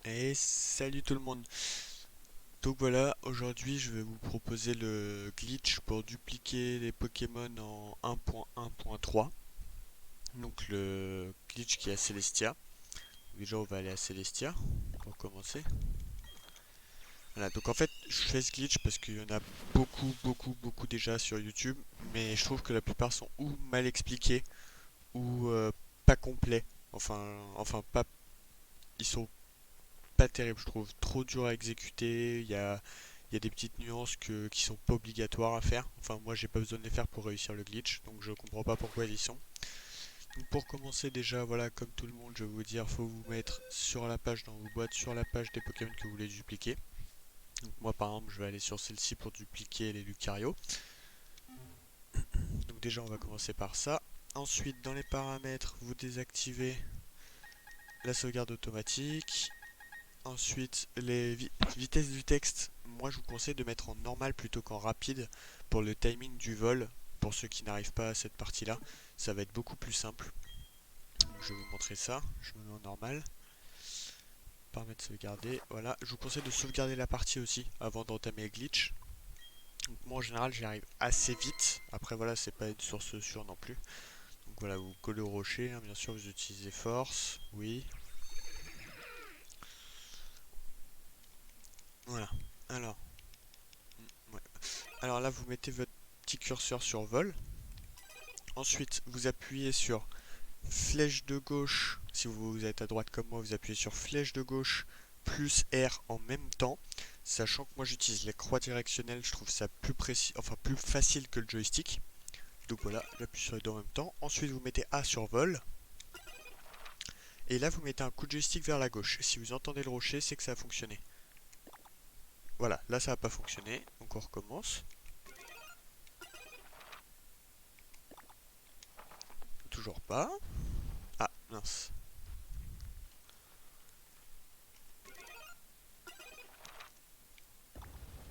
Et salut tout le monde. Donc voilà, aujourd'hui je vais vous proposer le glitch pour dupliquer les Pokémon en 1.1.3. Donc le glitch qui est à Celestia. Déjà on va aller à Celestia pour commencer. Voilà, donc en fait je fais ce glitch parce qu'il y en a beaucoup déjà sur YouTube. Mais je trouve que la plupart sont ou mal expliqués ou pas complets. Enfin pas, ils sont pas terribles je trouve. Trop dur à exécuter, il y a des petites nuances qui sont pas obligatoires à faire. Enfin, moi, j'ai pas besoin de les faire pour réussir le glitch, donc je comprends pas pourquoi ils y sont. Donc pour commencer, déjà, voilà, comme tout le monde, je vais vous dire, faut vous mettre sur la page dans vos boîtes, sur la page des Pokémon que vous voulez dupliquer. Donc moi, par exemple, je vais aller sur celle-ci pour dupliquer les Lucario. Donc déjà, on va commencer par ça. Ensuite, dans les paramètres, vous désactivez la sauvegarde automatique. Ensuite, les vitesses du texte, moi je vous conseille de mettre en normal plutôt qu'en rapide pour le timing du vol. Pour ceux qui n'arrivent pas à cette partie-là, ça va être beaucoup plus simple. Donc, je vais vous montrer ça. Je me mets en normal. Paramètres sauvegarder. Voilà. Je vous conseille de sauvegarder la partie aussi avant d'entamer le glitch. Donc, moi en général, j'y arrive assez vite. Après, voilà, c'est pas une source sûre non plus. Donc voilà, vous collez au rocher. Hein, bien sûr, vous utilisez force. Oui. Voilà. Alors, ouais. Alors là, vous mettez votre petit curseur sur vol. Ensuite, vous appuyez sur flèche de gauche. Si vous êtes à droite comme moi, vous appuyez sur flèche de gauche plus R en même temps. Sachant que moi j'utilise les croix directionnelles, je trouve ça plus précis, enfin plus facile que le joystick. Donc voilà, j'appuie sur les deux en même temps. Ensuite, vous mettez A sur vol. Et là, vous mettez un coup de joystick vers la gauche. Si vous entendez le rocher, c'est que ça a fonctionné. Voilà, là ça n'a pas fonctionné. Donc on recommence. Toujours pas. Ah, mince.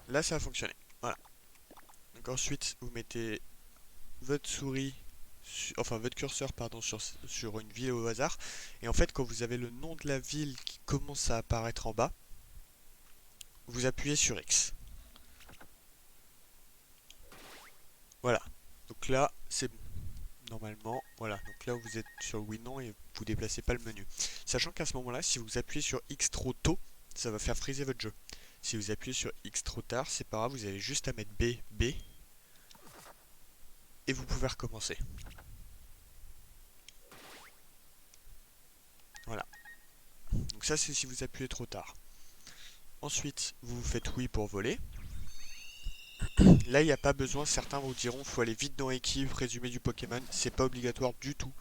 Là ça a fonctionné. Voilà. Donc ensuite, vous mettez votre souris, enfin votre curseur pardon, sur une ville au hasard. Et en fait, quand vous avez le nom de la ville qui commence à apparaître en bas, vous appuyez sur X. Voilà. Donc là, c'est bon. Normalement, voilà. Donc là, vous êtes sur oui, non et vous déplacez pas le menu. Sachant qu'à ce moment-là, si vous appuyez sur X trop tôt, ça va faire friser votre jeu. Si vous appuyez sur X trop tard, c'est pas grave, vous avez juste à mettre B, B, et vous pouvez recommencer. Voilà. Donc ça, c'est si vous appuyez trop tard. Ensuite, vous faites oui pour voler. Là, il n'y a pas besoin, certains vous diront faut aller vite dans équipe, résumé du Pokémon, c'est pas obligatoire du tout.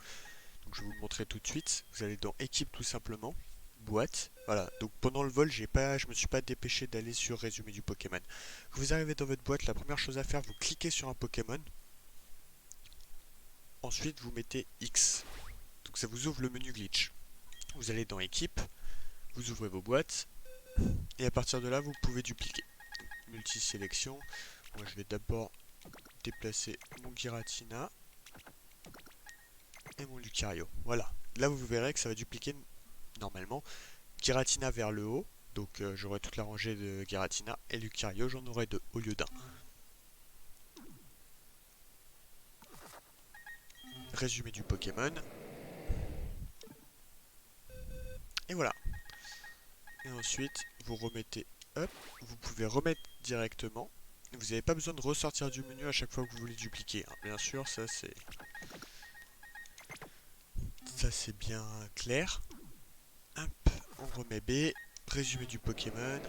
Donc je vais vous le montrer tout de suite. Vous allez dans équipe tout simplement, boîte. Voilà, donc pendant le vol, je me suis pas dépêché d'aller sur résumé du Pokémon. Vous arrivez dans votre boîte, la première chose à faire, vous cliquez sur un Pokémon. Ensuite, vous mettez X. Donc ça vous ouvre le menu glitch. Vous allez dans équipe, vous ouvrez vos boîtes, et à partir de là, vous pouvez dupliquer. Multi-sélection. Moi, je vais d'abord déplacer mon Giratina et mon Lucario. Voilà. Là, vous verrez que ça va dupliquer normalement Giratina vers le haut. Donc j'aurai toute la rangée de Giratina et Lucario, j'en aurai deux au lieu d'un. Résumé du Pokémon. Et voilà. Et ensuite, vous remettez up. Vous pouvez remettre directement. Vous n'avez pas besoin de ressortir du menu à chaque fois que vous voulez dupliquer. Hein. Bien sûr, ça c'est bien clair. Hop, on remet B. Résumé du Pokémon.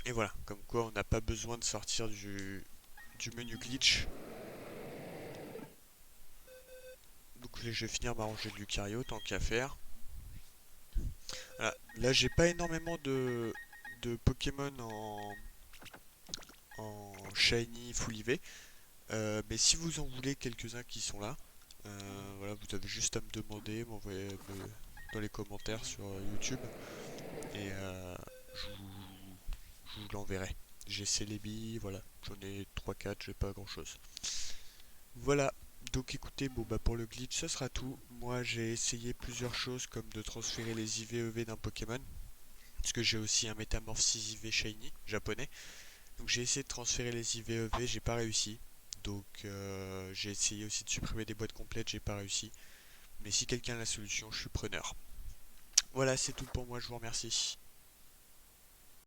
Et voilà, comme quoi on n'a pas besoin de sortir du menu glitch. Donc là, je vais finir ma rangée de Lucario tant qu'à faire. Voilà. Là, j'ai pas énormément de Pokémon en Shiny Full IV. Mais si vous en voulez quelques-uns qui sont là, voilà, vous avez juste à me demander, m'envoyer dans les commentaires sur YouTube. Et je vous, je vous l'enverrai. J'ai Celebi, voilà. J'en ai 3-4, j'ai pas grand-chose. Voilà. Donc écoutez, bon bah pour le glitch, ce sera tout. moi j'ai essayé plusieurs choses comme de transférer les IVEV d'un Pokémon, parce que j'ai aussi un Métamorphosis IV Shiny japonais. Donc j'ai essayé de transférer les IVEV, j'ai pas réussi. Donc j'ai essayé aussi de supprimer des boîtes complètes, j'ai pas réussi. Mais si quelqu'un a la solution, je suis preneur. Voilà, c'est tout pour moi, je vous remercie.